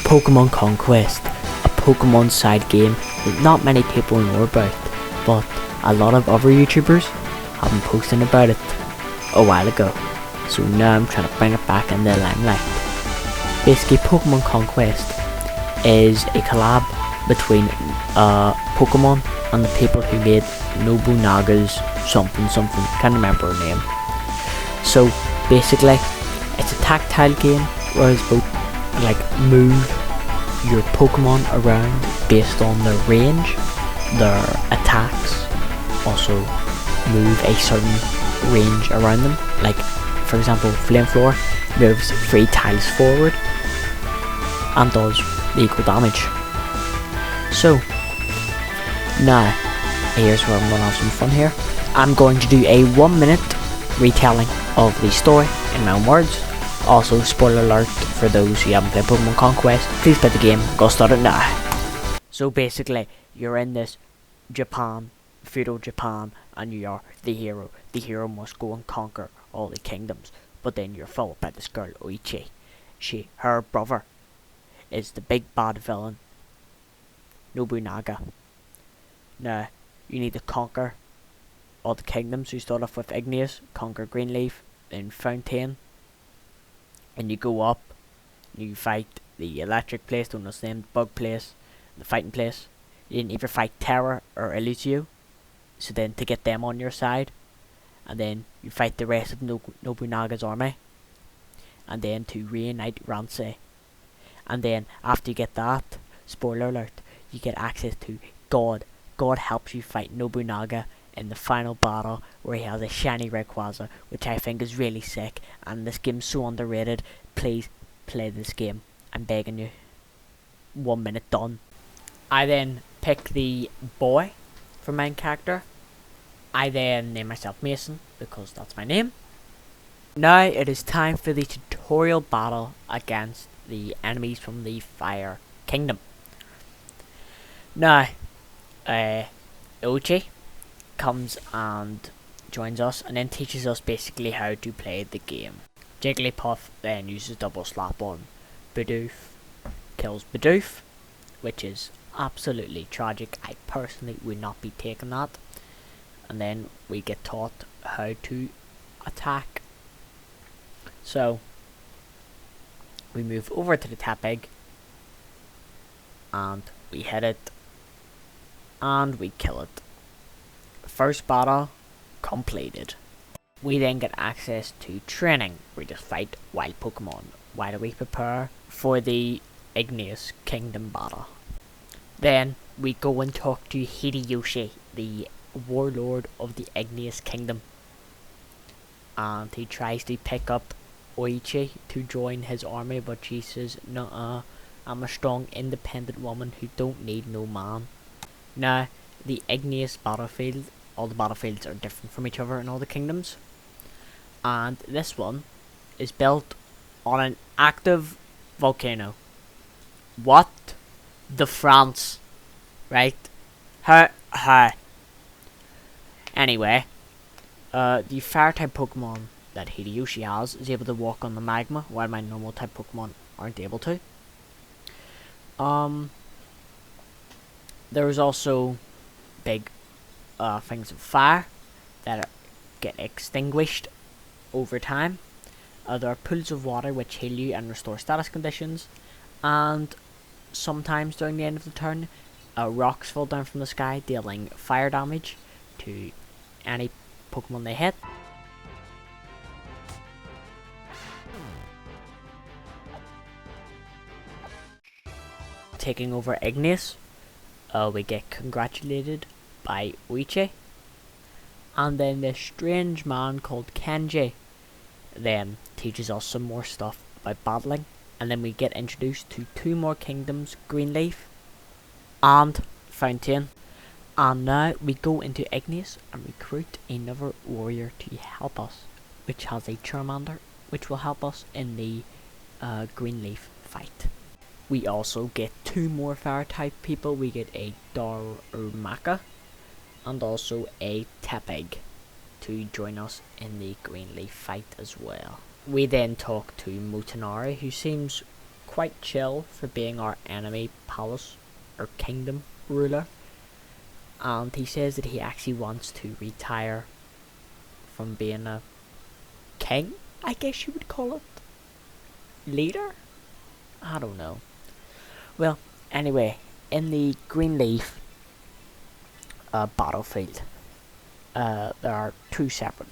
Pokémon Conquest, a Pokémon side game that not many people know about, but a lot of other YouTubers have been posting about it a while ago, so now I'm trying to bring it back in the limelight. Basically, Pokémon Conquest is a collab between Pokémon and the people who made Nobunaga's something, can't remember her name. So basically, it's a tactile game where it's both like move your Pokemon around based on their range, their attacks, also move a certain range around them. Like for example, Flamethrower moves 3 tiles forward and does equal damage. So now here's where I'm going to have some fun here. I'm going to do a 1-minute retelling of the story in my own words. Also, spoiler alert for those who haven't played Pokémon Conquest, please play the game, go start it now. So basically, you're in this Japan, feudal Japan, and you are the hero. The hero must go and conquer all the kingdoms, but then you're followed by this girl, Oichi. Her brother is the big bad villain, Nobunaga. Now, you need to conquer all the kingdoms. You start off with Igneous, conquer Greenleaf, then Fountain, and you go up, you fight the electric place, don't know the name, bug place, the fighting place. You didn't either fight Terra or Elusio, so then to get them on your side, and then you fight the rest of Nobunaga's army, and then to reunite Ransei. And then after you get that, spoiler alert, you get access to God. God helps you fight Nobunaga in the final battle where he has a shiny Rayquaza, which I think is really sick, and this game's so underrated. Please play this game, I'm begging you. 1 minute done. I then pick the boy for main character. I then name myself Mason because that's my name. Now it is time for the tutorial battle against the enemies from the Fire Kingdom. Now Oichi comes and joins us and then teaches us basically how to play the game. Jigglypuff then uses double slap on Bidoof, kills Bidoof, which is absolutely tragic. I personally would not be taking that. And then we get taught how to attack. So we move over to the Tepig and we hit it and we kill it. First battle completed. We then get access to training. We just fight wild Pokemon while we prepare for the Igneous Kingdom battle. Then we go and talk to Hideyoshi, the warlord of the Igneous Kingdom, and he tries to pick up Oichi to join his army, but she says, "Nuh-uh, I'm a strong independent woman who don't need no man." Now the Igneous battlefield, all the battlefields are different from each other in all the kingdoms, and this one is built on an active volcano. What the France, right? How? Anyway, the fire type Pokemon that Hideyoshi has is able to walk on the magma, while my normal type Pokemon aren't able to. There is also big things of fire that get extinguished over time. There are pools of water which heal you and restore status conditions, and sometimes during the end of the turn, rocks fall down from the sky, dealing fire damage to any Pokemon they hit. Taking over Igneous, we get congratulated by Oichi, and then this strange man called Kenji then teaches us some more stuff about battling, and then we get introduced to 2 more kingdoms, Greenleaf and Fountain. And now we go into Igneous and recruit another warrior to help us, which has a Charmander, which will help us in the Greenleaf fight. We also get 2 more fire type people. We get a Darumaka and also a Tepig to join us in the Greenleaf fight as well. We then talk to Motonari, who seems quite chill for being our enemy palace or kingdom ruler, and he says that he actually wants to retire from being a king, I guess you would call it. Leader? I don't know. Well, anyway, in the Greenleaf battlefield, there are two separate,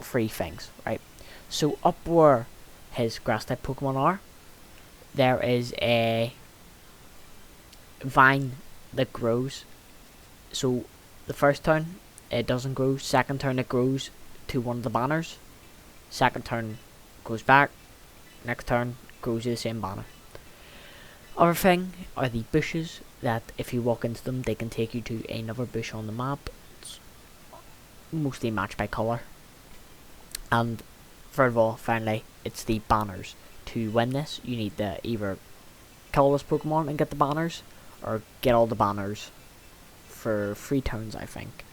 three things, right? So up where his grass type Pokemon are, there is a vine that grows. So the first turn it doesn't grow, second turn it grows to one of the banners, second turn goes back, next turn grows to the same banner. Other thing are the bushes that if you walk into them they can take you to another bush on the map. It's mostly matched by colour. And third of all, finally, it's the banners. To win this you need to either kill this Pokemon and get the banners, or get all the banners for 3 turns, I think.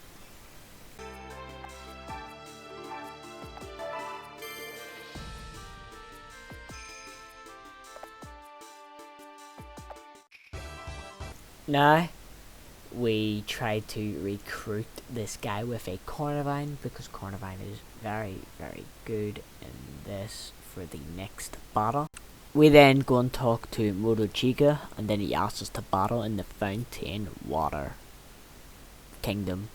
Now, we tried to recruit this guy with a Cornivine, because Cornivine is very, very good in this for the next battle. We then go and talk to Motochiga, and then he asks us to battle in the Fountain Water Kingdom.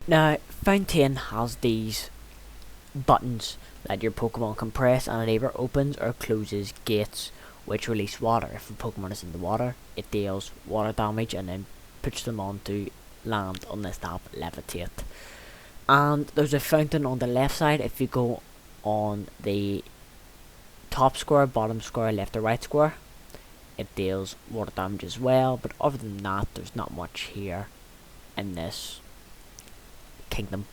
Now, Fountain has these buttons that your Pokemon can press, and it either opens or closes gates which release water. If a Pokemon is in the water, it deals water damage and then puts them onto land unless they have levitate. And there's a fountain on the left side. If you go on the top square, bottom square, left or right square, it deals water damage as well. But other than that, there's not much here in this kingdom.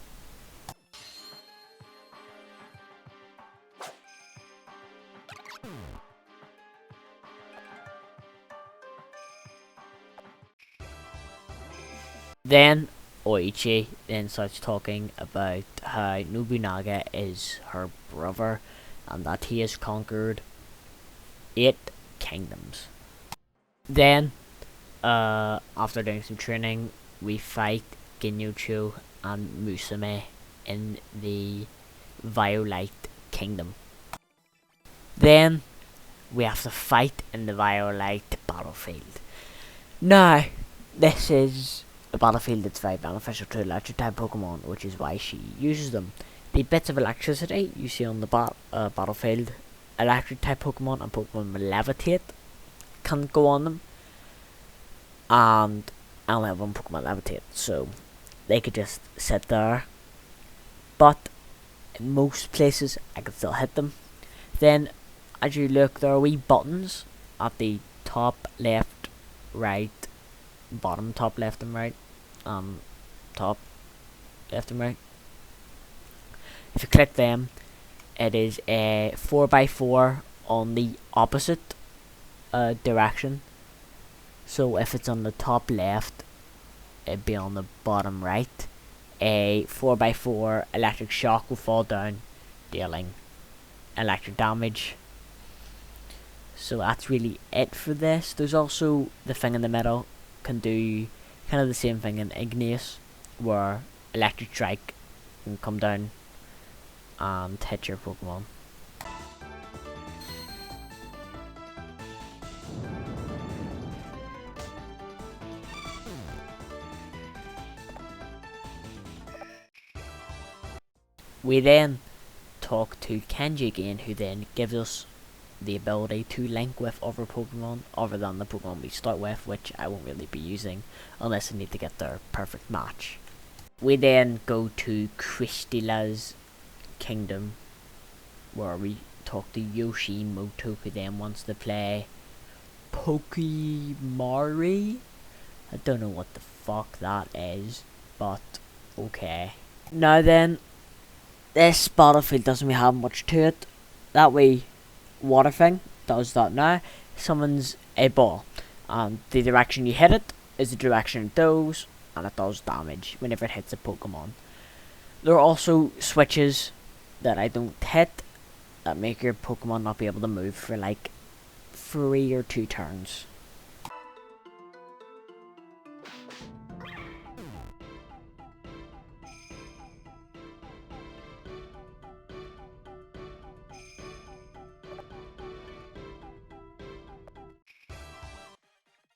Then Oichi then starts talking about how Nobunaga is her brother and that he has conquered 8 kingdoms. Then, after doing some training, we fight Ginyochu and Musume in the Violet Kingdom. Then, we have to fight in the Violet battlefield. Now, this is a battlefield that's very beneficial to electric type Pokemon, which is why she uses them. The bits of electricity you see on the battlefield, electric type Pokemon and Pokemon with levitate can go on them, and I only have one Pokemon levitate, so they could just sit there. But in most places I can still hit them. Then as you look, there are wee buttons at the top, left, right, bottom, top, left and right, top, left and right. If you click them, it is a 4x4 on the opposite direction. So if it's on the top left, it'd be on the bottom right. A 4x4 electric shock will fall down, dealing electric damage. So that's really it for this. There's also the thing in the middle can do kind of the same thing in Igneous, where electric strike can come down and hit your Pokemon. We then talk to Kenji again, who then gives us the ability to link with other Pokemon other than the Pokemon we start with, which I won't really be using unless I need to get their perfect match. We then go to Cristila's Kingdom, where we talk to Yoshimoto, who then wants to play Pokemari. I don't know what the fuck that is, but okay. Now then, this battlefield doesn't really have much to it. That way water thing does that now. Summons a ball, and the direction you hit it is the direction it goes, and it does damage whenever it hits a Pokemon. There are also switches that I don't hit that make your Pokemon not be able to move for like 3 or 2 turns.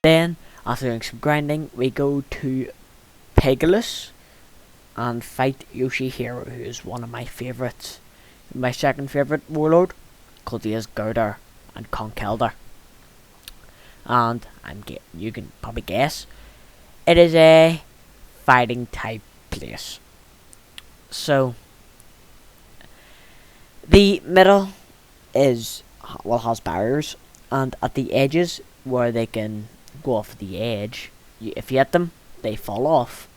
Then, after doing some grinding, we go to Pegasus and fight Yoshihiro, who is one of my favourites. My second favourite warlord, called he is Gouder and Conkelder. And you can probably guess, it is a fighting type place. So, the middle has barriers, and at the edges where they can go off the edge, if you hit them, they fall off.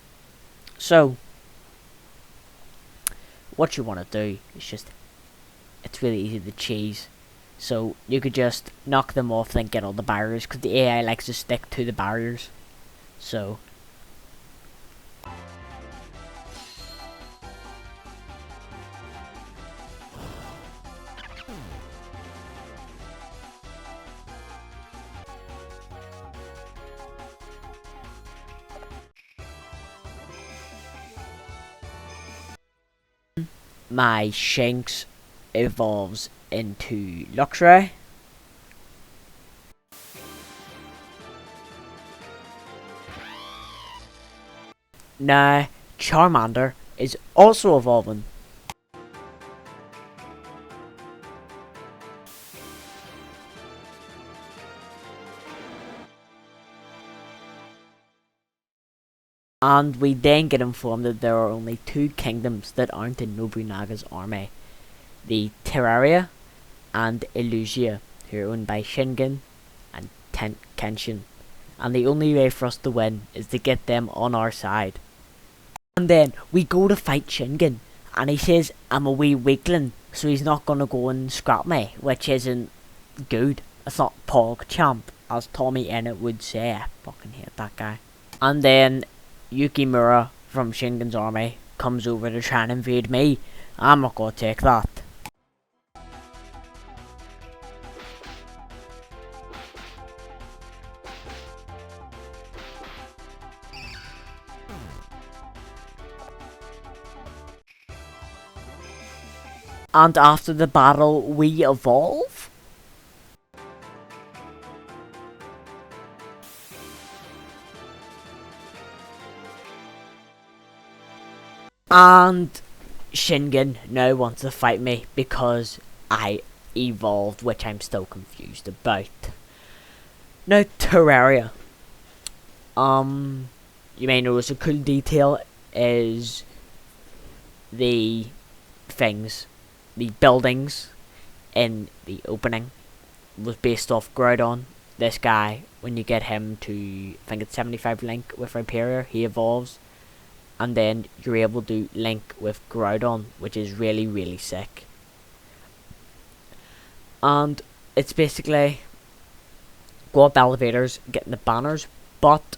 So, what you want to do is it's really easy to cheese. So, you could just knock them off, then get all the barriers, because the AI likes to stick to the barriers. So, my Shinx evolves into Luxray. Now, Charmander is also evolving. And we then get informed that there are only 2 kingdoms that aren't in Nobunaga's army. The Terraria and Illusia, who are owned by Shingen and Kenshin. And the only way for us to win is to get them on our side. And then we go to fight Shingen, and he says I'm a wee weakling, so he's not gonna go and scrap me, which isn't good. It's not PogChamp, as Tommy Ennett would say. I fucking hate that guy. And then Yukimura from Shingen's army comes over to try and invade me. I'm not gonna take that. And after the battle, we evolve. And Shingen now wants to fight me because I evolved, which I'm still confused about. Now, Terraria. You may notice a cool detail is the buildings in the opening was based off Groudon. This guy, when you get him to, I think it's 75 Link with Rhyperior, he evolves. And then you're able to link with Groudon, which is really, really sick. And it's basically go up elevators, getting the banners, but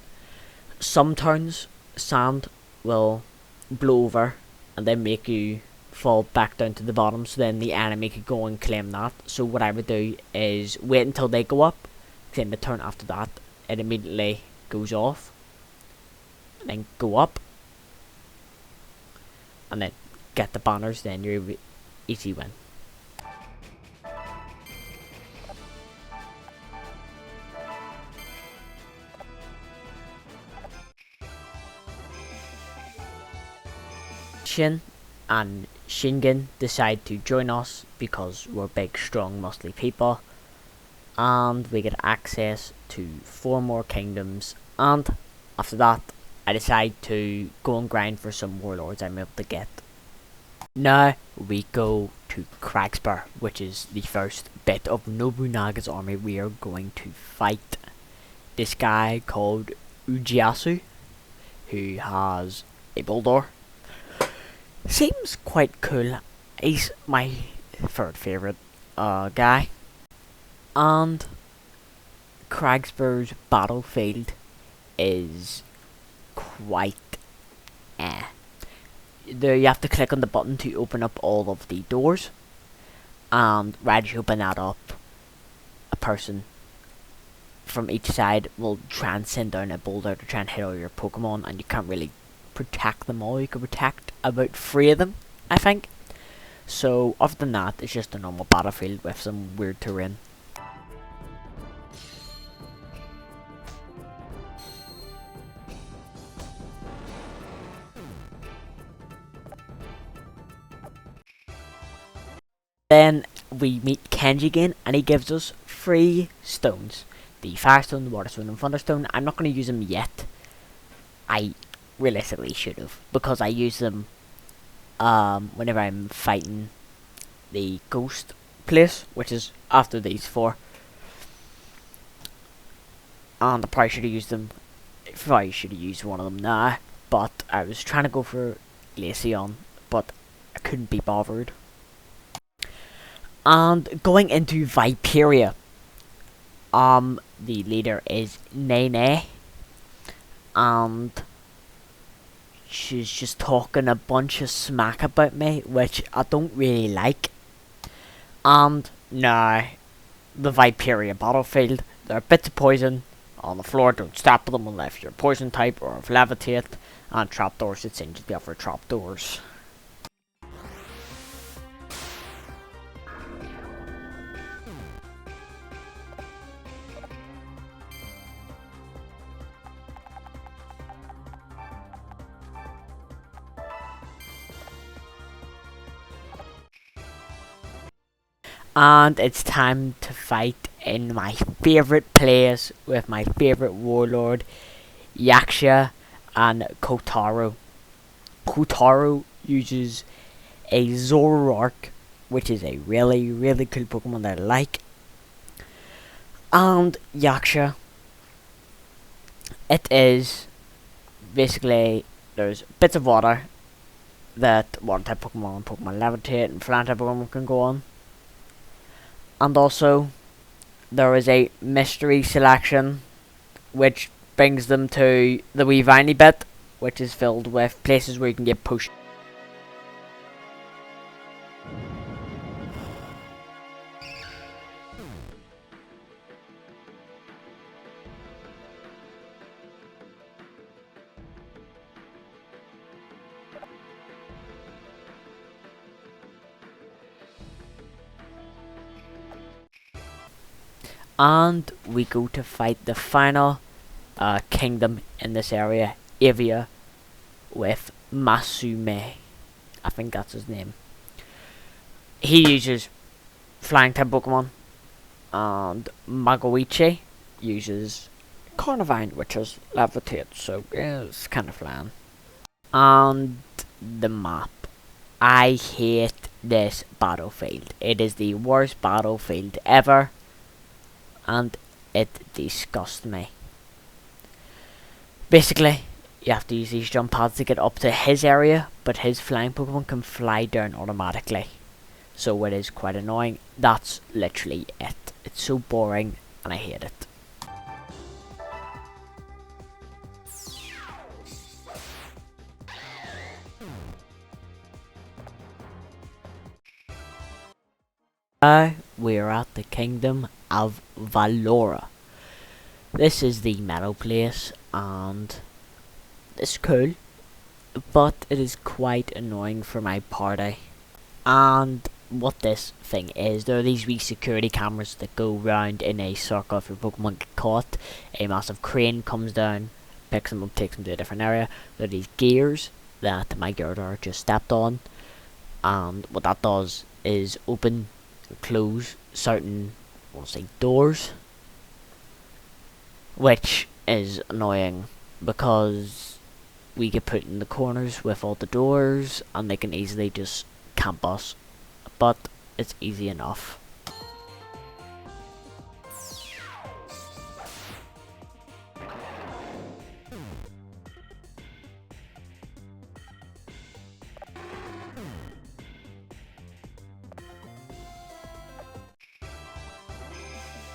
sometimes sand will blow over and then make you fall back down to the bottom, so then the enemy could go and claim that. So what I would do is wait until they go up, then the turn after that it immediately goes off, and then go up and then get the banners, then you're easy win. Shin and Shingen decide to join us because we're big, strong, muscly people, and we get access to 4 more kingdoms. And after that, I decide to go and grind for some warlords I'm able to get. Now we go to Kragsbar, which is the first bit of Nobunaga's army we are going to fight. This guy called Ujiasu, who has a Bulldor. Seems quite cool. He's my third favourite guy. And Kragsbar's battlefield is quite there you have to click on the button to open up all of the doors, and right as you open that up, a person from each side will try and send down a boulder to try and hit all your Pokemon, and you can't really protect them all. You can protect about 3 of them, I think. So other than that, it's just a normal battlefield with some weird terrain. Then we meet Kenji again, and he gives us 3 stones. The Fire Stone, the Water Stone, and Thunder Stone. I'm not going to use them yet. I realistically should have, because I use them whenever I'm fighting the ghost place, which is after these 4. And I probably should have used them. Probably should have used one of them now, but I was trying to go for Glaceon, but I couldn't be bothered. And going into Viperia, the leader is Nene, and she's just talking a bunch of smack about me, which I don't really like. And now, the Viperia battlefield, there are bits of poison on the floor. Don't step them unless you're poison type or have levitate, and trapdoors that send you to the other trapdoors. And it's time to fight in my favourite place with my favourite warlord, Yaksha and Kotaro. Kotaro uses a Zoroark, which is a really, really cool Pokemon that I like. And Yaksha, it is basically, there's bits of water that water type Pokemon, Pokemon Levitate, and Flying type Pokemon can go on. And also, there is a mystery selection, which brings them to the wee viney bit, which is filled with places where you can get potions. And we go to fight the final kingdom in this area, Avia, with Masume. I think that's his name. He uses flying type Pokemon, and Magoichi uses Carnivine, which is levitate, so yeah, it's kind of flying. And the map. I hate this battlefield. It is the worst battlefield ever, and it disgusts me. Basically, you have to use these jump pads to get up to his area, but his flying Pokemon can fly down automatically. So it is quite annoying. That's literally it. It's so boring, and I hate it. Now we're at the kingdom of Valora. This is the meadow place, and it's cool, but it is quite annoying for my party. And what this thing is, there are these wee security cameras that go round in a circle. If your Pokemon get caught, a massive crane comes down, picks them up, takes them to a different area. There are these gears that my Gyarados just stepped on, and what that does is open and close certain, I want to say, doors, which is annoying because we get put in the corners with all the doors and they can easily just camp us, but it's easy enough.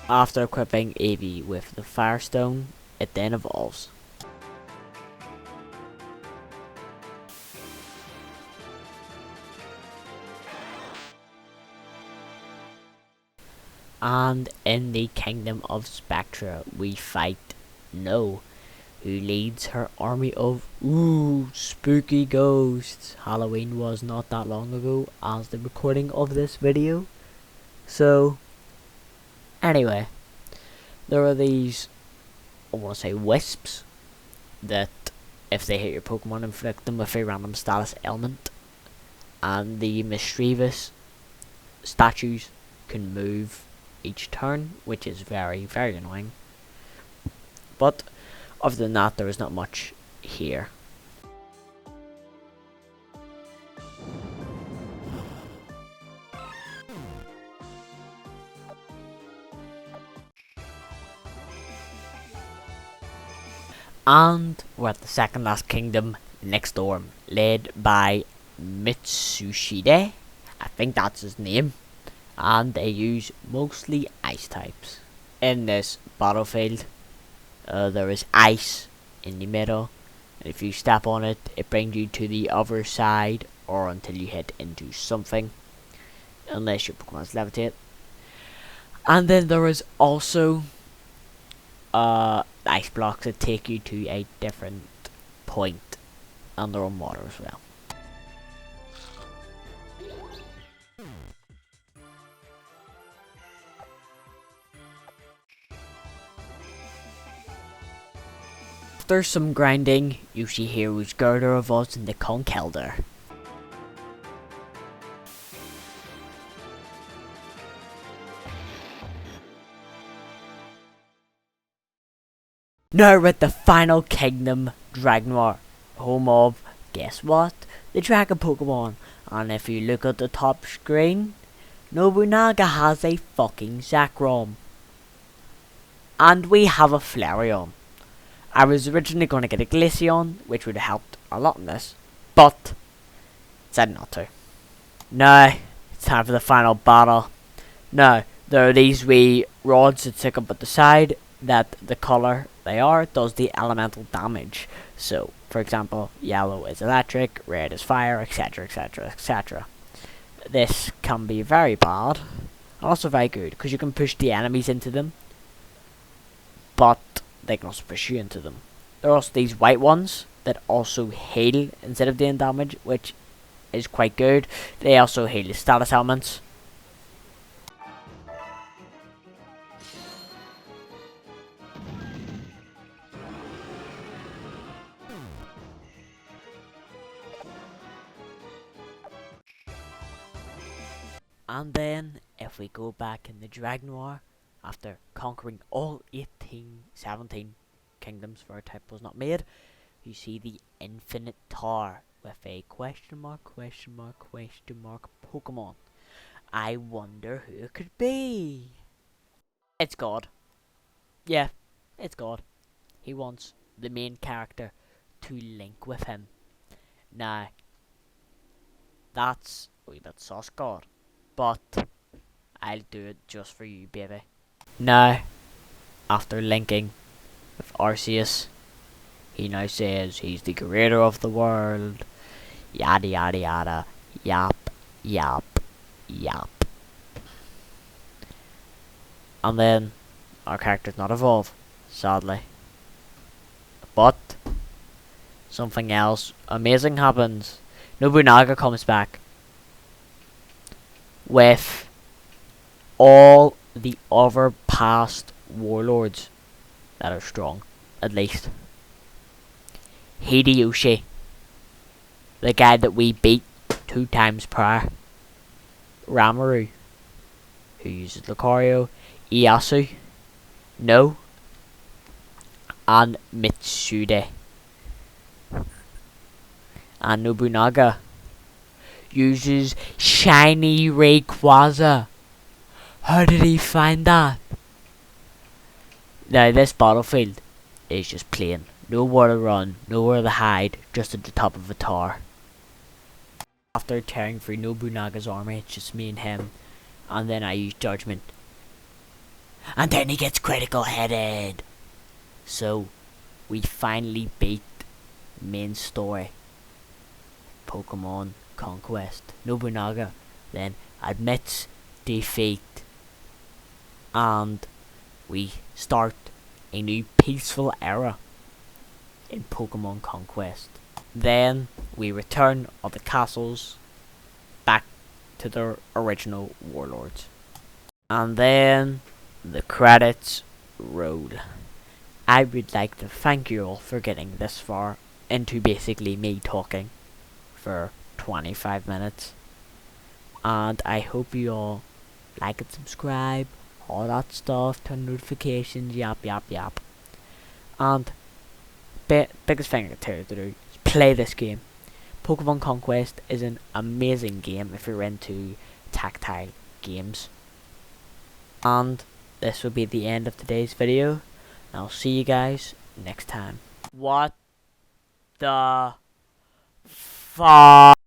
After equipping Eevee with the Firestone, it then evolves. And in the Kingdom of Spectra, we fight No, who leads her army of spooky ghosts. Halloween was not that long ago as the recording of this video. So, anyway, there are these, I want to say, wisps that if they hit your Pokemon, inflict them with a random status ailment. And the mischievous statues can move each turn, which is very, very annoying. But other than that, there is not much here. And we're at the second last kingdom, next door, led by Mitsushide. I think that's his name. And they use mostly ice types. In this battlefield, there is ice in the middle. And if you step on it, it brings you to the other side, or until you hit into something. Unless your Pokemon's levitate. And then there is also ice blocks that take you to a different point, and they're on water as well. After some grinding, you see here whose girder evolves into Conkelder. Now we're at the final kingdom, Dragnoir, home of, guess what? The Dragon Pokemon. And if you look at the top screen, Nobunaga has a fucking Zekrom. And we have a Flareon. I was originally going to get a Glaceon, which would have helped a lot in this, but decided not to. Now, it's time for the final battle. Now, there are these wee rods that stick up at the side that the colour they are does the elemental damage. So, for example, yellow is electric, red is fire, etc, etc, etc. This can be very bad, and also very good, because you can push the enemies into them, but they can also push you into them. There are also these white ones that also heal instead of doing damage, which is quite good. They also heal the status elements. And then, if we go back in the Dragnoir, after conquering all 17 kingdoms where a type was not made, you see the Infinite Tower with a question mark Pokemon. I wonder who it could be. It's God. Yeah, it's God. He wants the main character to link with him. Now, that's a wee bit sauce, God. But I'll do it just for you, baby. Now, after linking with Arceus, he now says he's the creator of the world. Yada yada yada. Yap, yap, yap. And then, our character's not evolved, sadly. But, something else amazing happens. Nobunaga comes back with all the other past warlords that are strong, at least. Hideyoshi, the guy that we beat 2 times prior. Ramaru, who uses Lucario. Iyasu, no. And Mitsude. And Nobunaga uses Shiny Rayquaza. How did he find that? Now this battlefield is just plain. Nowhere to run, nowhere to hide, just at the top of a tower. After tearing through Nobunaga's army, it's just me and him. And then I use Judgment. And then he gets critical headed. So, we finally beat main story. Pokémon Conquest. Nobunaga then admits defeat. and we start a new peaceful era in Pokémon Conquest. Then we return all the castles back to their original warlords. And then the credits roll. I would like to thank you all for getting this far into basically me talking for 25 minutes. And I hope you all like and subscribe, all that stuff, turn notifications, yap. And biggest thing I can tell you to do is play this game. Pokémon Conquest is an amazing game if you're into tactile games. And this will be the end of today's video. I'll see you guys next time. What the fuck?